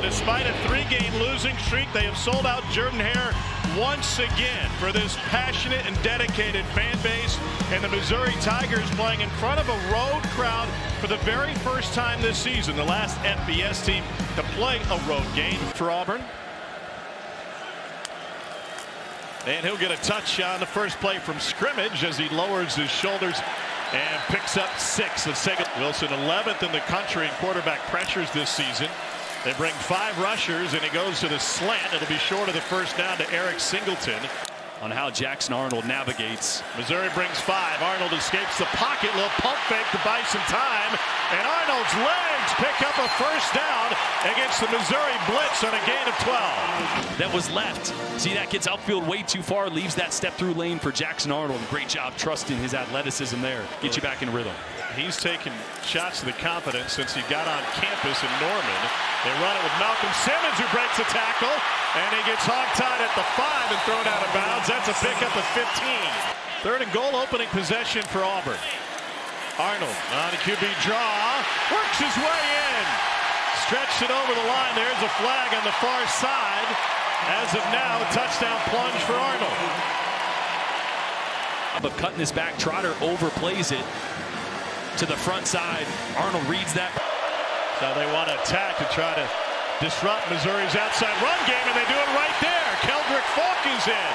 despite a 3-game losing streak, they have sold out Jordan-Hare once again for this passionate and dedicated fan base. And the Missouri Tigers playing in front of a road crowd for the very first time this season. The last FBS team to play a road game for Auburn. And he'll get a touch on the first play from scrimmage as he lowers his shoulders and picks up 6. Wilson 11th in the country in quarterback pressures this season. They bring 5 rushers, and he goes to the slant. It'll be short of the first down to Eric Singleton. On how Jackson Arnold navigates. Missouri brings 5. Arnold escapes the pocket. Little pump fake to buy some time. And Arnold's legs pick up a first down against the Missouri blitz on a gain of 12. That was left. See, that gets outfield way too far. Leaves that step-through lane for Jackson Arnold. Great job trusting his athleticism there. Get you back in rhythm. He's taken shots to the confidence since he got on campus in Norman. They run it with Malcolm Simmons, who breaks a tackle, and he gets hog-tied at the 5 and thrown out of bounds. That's a pickup of 15. 3rd and goal, opening possession for Auburn. Arnold on a QB draw, works his way in. Stretched it over the line. There's a flag on the far side. As of now, a touchdown plunge for Arnold. But cutting this back, Trotter overplays it to the front side. Arnold reads that. So they want to attack to try to disrupt Missouri's outside run game, and they do it right there. Keldrick Falk is in.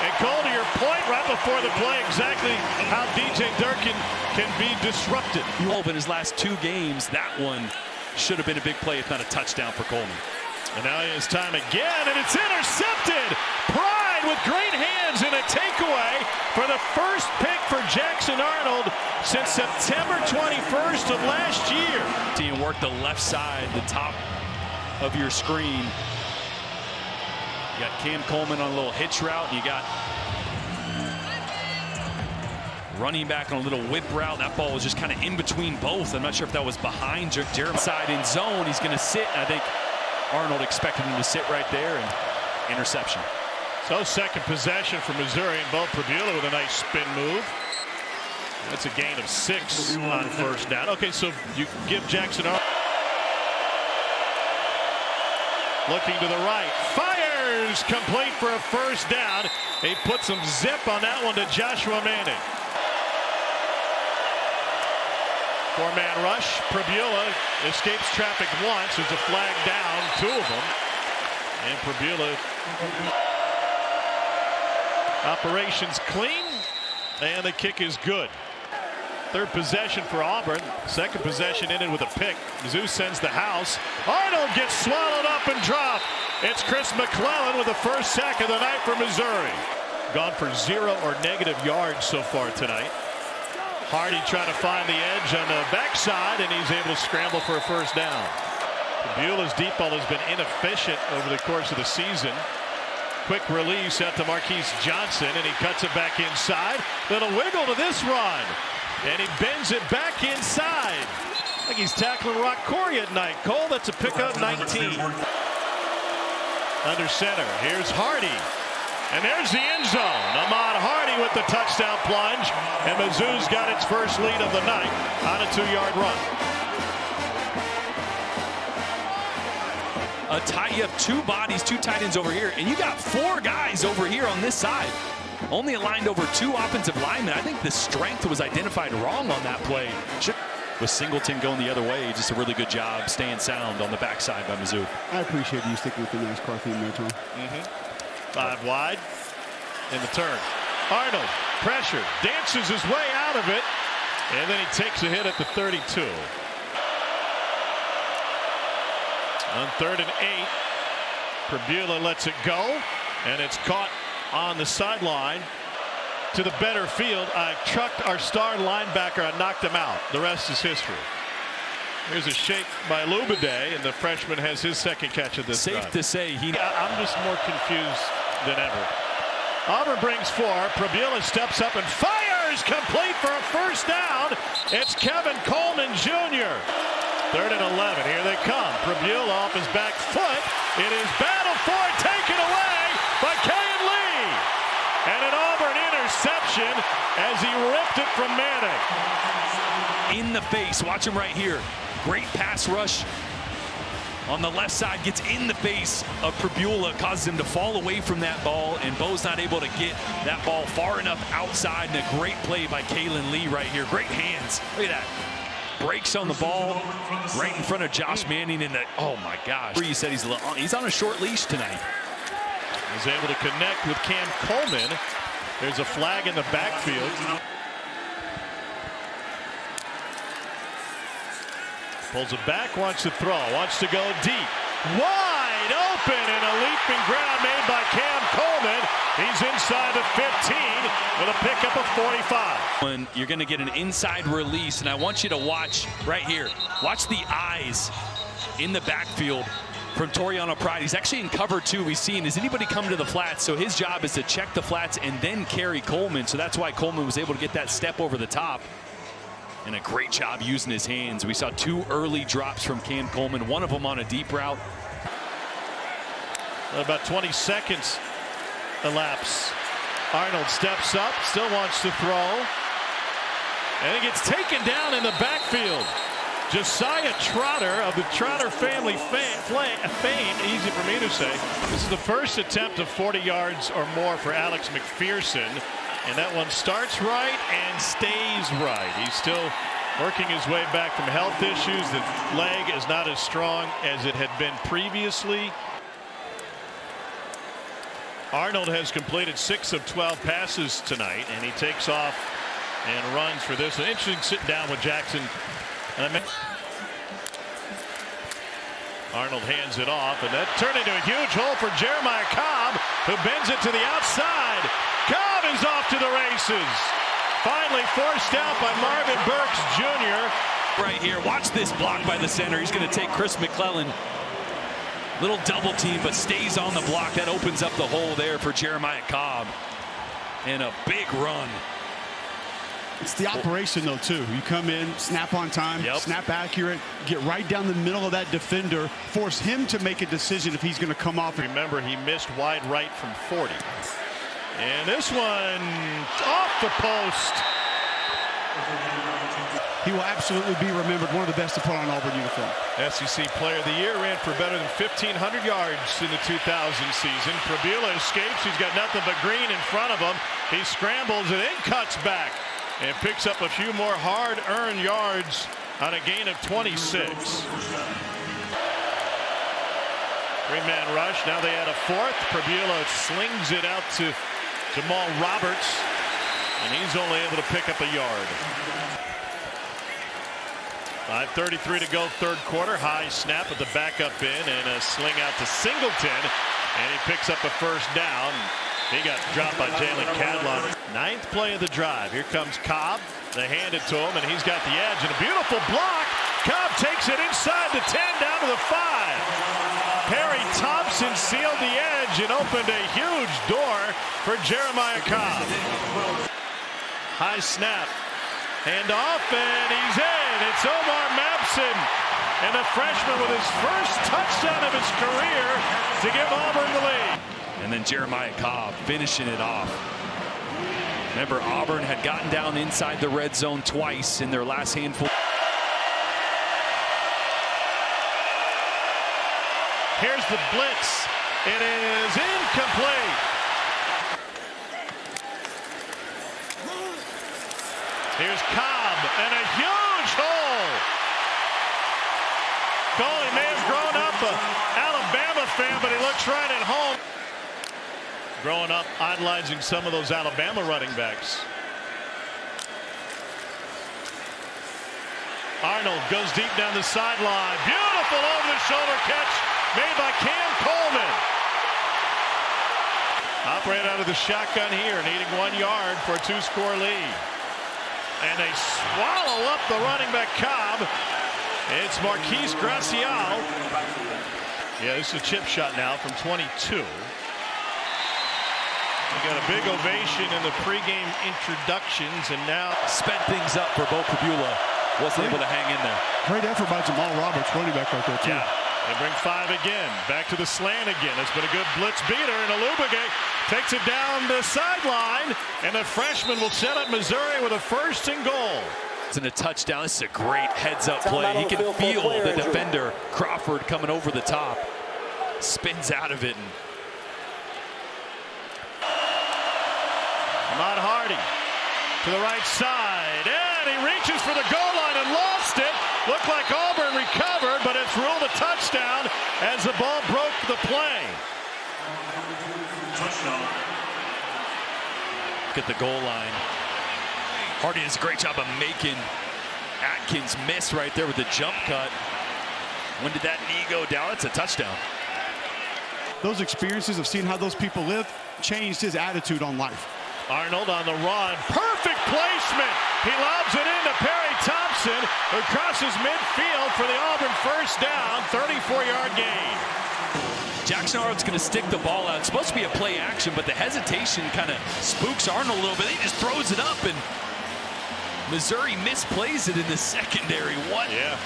And Cole, to your point right before the play, exactly how DJ Durkin can be disrupted. In his last 2 games, that one should have been a big play, if not a touchdown for Coleman. And now it's time again, and it's intercepted. Pride with great hands and a takeaway for the first pick for Jackson Arnold since September 21st of last year. And work the left side, the top of your screen. You got Cam Coleman on a little hitch route, and you got running back on a little whip route. That ball was just kind of in between both. I'm not sure if that was behind Jeremy. Side in zone, he's going to sit. I think Arnold expected him to sit right there, and interception. So second possession for Missouri, and Bo Prabula with a nice spin move. That's a gain of 6 on first down. Okay, so you give Jackson Arnold. Looking to the right, fires, complete for a first down. He put some zip on that one to Joshua Manning. 4-man rush. Prabula escapes traffic once. There's a flag down, 2 of them. And Prabula, operations clean, and the kick is good. 3rd possession for Auburn. 2nd possession ended with a pick. Mizzou sends the house. Arnold gets swallowed up and dropped. It's Chris McClellan with the first sack of the night for Missouri. Gone for 0 or negative yards so far tonight. Hardy trying to find the edge on the backside, and he's able to scramble for a first down. Beulah's deep ball has been inefficient over the course of the season. Quick release out to Marquise Johnson, and he cuts it back inside. Little wiggle to this run, and he bends it back inside. Like he's tackling Rock Corey at night. Cole, that's a pickup 19. Under center, here's Hardy. And there's the end zone. Ahmad Hardy with the touchdown plunge. And Mizzou's got its first lead of the night on a 2-yard run. You have 2 bodies, 2 tight ends over here, and you got 4 guys over here on this side. Only aligned over 2 offensive linemen. I think the strength was identified wrong on that play. With Singleton going the other way, just a really good job staying sound on the backside by Mizzou. I appreciate you sticking with the NASCAR theme there, Tom. 5 wide in the turn. Arnold, pressure, dances his way out of it, and then he takes a hit at the 32. On 3rd and 8, Prabula lets it go, and it's caught on the sideline to the better field. I trucked our star linebacker. I knocked him out. The rest is history. Here's a shake by Lubade, and the freshman has his 2nd catch of this Safe drive. to say I'm just more confused than ever. Auburn brings 4. Prabula steps up and fires, complete for a first down. It's Kevin Coleman Jr. 3rd and 11. Here they come. Prabula off his back foot. It is battled for, taken away by Kayan Lee. And an Auburn interception as he ripped it from Manning. in the face. Watch him right here. Great pass rush on the left side, gets in the face of Pribula, causes him to fall away from that ball, and Bo's not able to get that ball far enough outside. And a great play by Kalen Lee right here. Great hands. Look at that. Breaks on the ball right in front of Josh Manning in the, oh my gosh. You said he's on a short leash tonight. He's able to connect with Cam Coleman. There's a flag in the backfield. Pulls it back, wants to throw, wants to go deep. Wide open, and a leaping grab made by Cam Coleman. He's inside the 15 with a pickup of 45. When you're going to get an inside release, and I want you to watch right here. Watch the eyes in the backfield from Toriano Pride. He's actually in cover two. We've seen, is anybody coming to the flats? So his job is to check the flats and then carry Coleman. So that's why Coleman was able to get that step over the top. And a great job using his hands. We saw 2 early drops from Cam Coleman, one of them on a deep route. About 20 seconds elapse. Arnold steps up, still wants to throw. And he gets taken down in the backfield. Josiah Trotter of the Trotter family fame, easy for me to say. This is the first attempt of 40 yards or more for Alex McPherson. And that one starts right and stays right. He's still working his way back from health issues. The leg is not as strong as it had been previously. Arnold has completed 6 of 12 passes tonight, and he takes off and runs for this. An interesting sitting down with Jackson. Arnold hands it off, and that turned into a huge hole for Jeremiah Cobb, who bends it to the outside. Cobb is off to the races. Finally forced out by Marvin Burks Jr. Right here, watch this block by the center. He's going to take Chris McClellan. Little double team, but stays on the block. That opens up the hole there for Jeremiah Cobb. And a big run. It's the operation, though, too. You come in, snap on time, snap accurate, get right down the middle of that defender, force him to make a decision if he's going to come off. Remember, he missed wide right from 40. And this one off the post. He will absolutely be remembered, one of the best to put on Auburn uniform. SEC Player of the Year, ran for better than 1,500 yards in the 2000 season. Pribula escapes. He's got nothing but green in front of him. He scrambles and then cuts back and picks up a few more hard-earned yards on a gain of 26. Three-man rush. Now they add a fourth. Pribula slings it out to Jamal Roberts, and he's only able to pick up a yard. 5:33 to go, third quarter. High snap at the backup in, and a sling out to Singleton, and he picks up a first down. He got dropped by Jalen Cadlon. 9th play of the drive. Here comes Cobb. They hand it to him, and he's got the edge, and a beautiful block. Cobb takes it inside the 10, down to the 5. Perry Thompson sealed the edge and opened a huge door for Jeremiah Cobb. High snap. Hand off, and he's in. It's Omar Mapson, and the freshman with his first touchdown of his career to give Auburn the lead. And then Jeremiah Cobb finishing it off. Remember, Auburn had gotten down inside the red zone twice in their last handful. Here's the blitz. It is incomplete. Here's Cobb, and a huge hole. Coley may have grown up an Alabama fan, but he looks right at home. Growing up, idolizing some of those Alabama running backs. Arnold goes deep down the sideline. Beautiful over-the-shoulder catch made by Cam Coleman. Operate out of the shotgun here, needing 1 yard for a 2-score lead. And they swallow up the running back Cobb. It's Marquise Gracial. Yeah, this is a chip shot now from 22. We got a big ovation in the pregame introductions, and now sped things up for Bo Pribula. Wasn't able to hang in there. Great effort by Jamal Roberts, running back right there, too. Yeah, they bring 5 again. Back to the slant again. It's been a good blitz beater, and Alubage takes it down the sideline, and the freshman will set up Missouri with a 1st and goal. And a touchdown. This is a great heads-up play. He can feel the defender, Crawford, coming over the top. Spins out of it. Ahmad Hardy to the right side, and he reaches for the goal line and lost it. Looked like Auburn recovered, but it's ruled a touchdown as the ball broke the play. Look at the goal line. Hardy does a great job of making Atkins miss right there with the jump cut. When did that knee go down? It's a touchdown. Those experiences of seeing how those people live changed his attitude on life. Arnold on the run. Perfect placement. He lobs it into Perry Thompson, who crosses midfield for the Auburn first down. 34-yard gain. Jackson Arnold's going to stick the ball out. It's supposed to be a play action, but the hesitation kind of spooks Arnold a little bit. He just throws it up, and Missouri misplays it in the secondary. What? Yeah.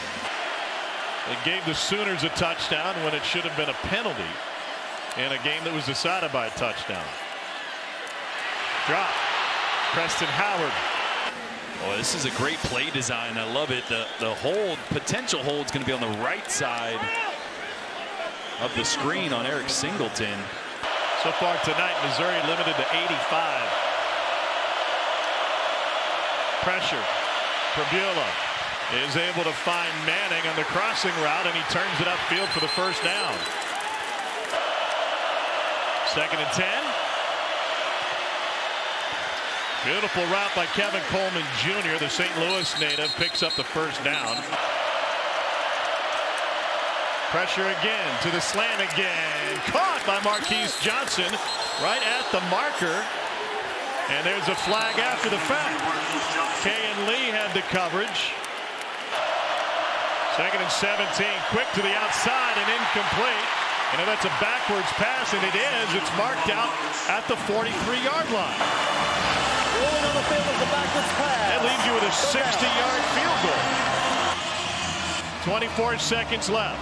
It gave the Sooners a touchdown when it should have been a penalty in a game that was decided by a touchdown. Drop. Preston Howard. Oh, this is a great play design. I love it. The hold, potential hold, is going to be on the right side of the screen on Eric Singleton. So far tonight, Missouri limited to 85. Pressure. Prabula is able to find Manning on the crossing route, and he turns it upfield for the first down. 2nd and 10. Beautiful route by Kevin Coleman Jr. The St. Louis native picks up the first down. Pressure again to the slant again. Caught by Marquise Johnson right at the marker. And there's a flag after the fact. Kay and Lee had the coverage. 2nd and 17. Quick to the outside and incomplete. And if that's a backwards pass, and it is, it's marked out at the 43-yard line. Rolling on the field is the backwards pass. That leaves you with a 60-yard field goal. 24 seconds left.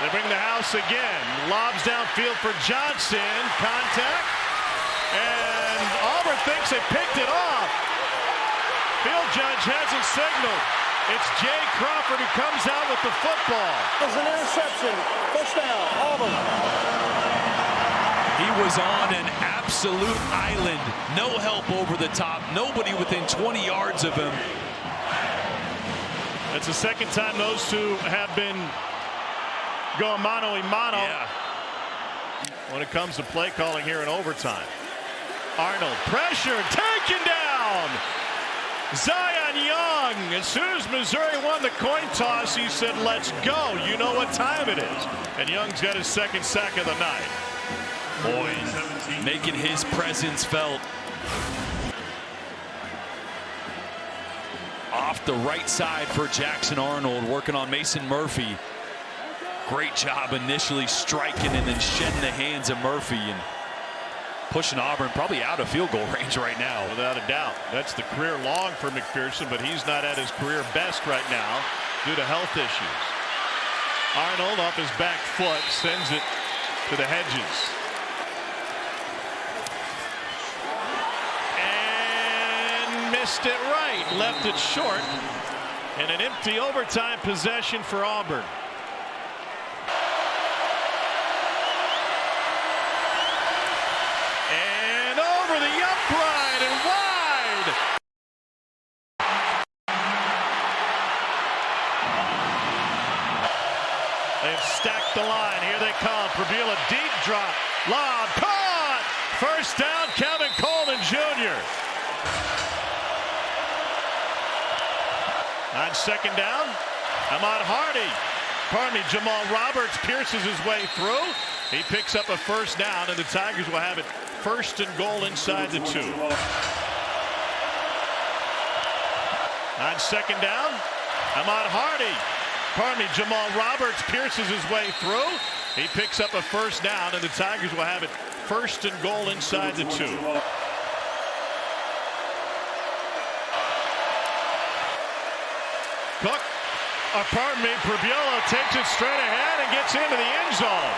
They bring the house again. Lobs downfield for Johnson. Contact. And Auburn thinks they picked it off. Field judge hasn't signaled. It's Jay Crawford who comes out with the football. There's an interception. First down, Auburn. He was on an absolute island. No help over the top. Nobody within 20 yards of him. It's the second time those two have been going mano-a-mano when it comes to play calling here in overtime. Arnold, pressure, taken down. Zion Young, as soon as Missouri won the coin toss, he said, let's go. You know what time it is. And Young's got his second sack of the night. Boyd making his presence felt. Off the right side for Jackson Arnold, working on Mason Murphy. Great job initially striking and then shedding the hands of Murphy and pushing Auburn probably out of field goal range right now. Without a doubt. That's the career long for McPherson, but he's not at his career best right now due to health issues. Arnold off his back foot sends it to the hedges. And missed it right. Left it short. And an empty overtime possession for Auburn. Upright and wide. They've stacked the line. Here they come. Prabula, deep drop. Lob, caught. First down, Kevin Coleman Jr. On 2nd down, Ahmad Hardy. Jamal Roberts pierces his way through. He picks up a first down, and the Tigers will have it 1st and goal inside the 2. On 2nd down, Ahmad Hardy. Jamal Roberts pierces his way through. He picks up a first down, and the Tigers will have it 1st and goal inside the 2. Cook, Prabula takes it straight ahead and gets into the end zone.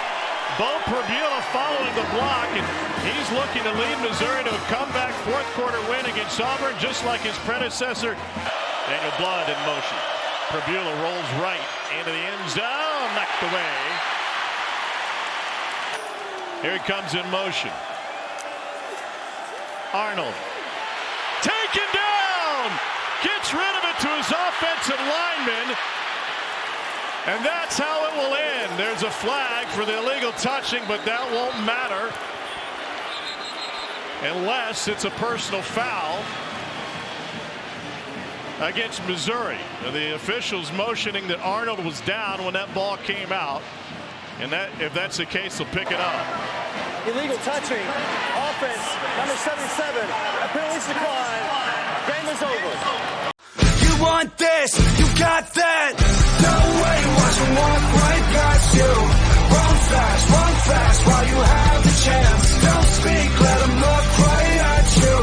Bo Prabula following the block, and he's looking to lead Missouri to a comeback fourth quarter win against Auburn, just like his predecessor. Daniel Blood in motion. Prabula rolls right into the end zone, knocked away. Here he comes in motion. Arnold, taken down, gets rid of it to his offensive lineman. And that's how it will end. There's a flag for the illegal touching, but that won't matter unless it's a personal foul against Missouri. The officials motioning that Arnold was down when that ball came out. And that, if that's the case, they'll pick it up. Illegal touching. Offense, number 77. Penalties decline. Game is over. You want this, you got that. No way, watch them walk right past you. Run fast while you have the chance. Don't speak, let them look right at you.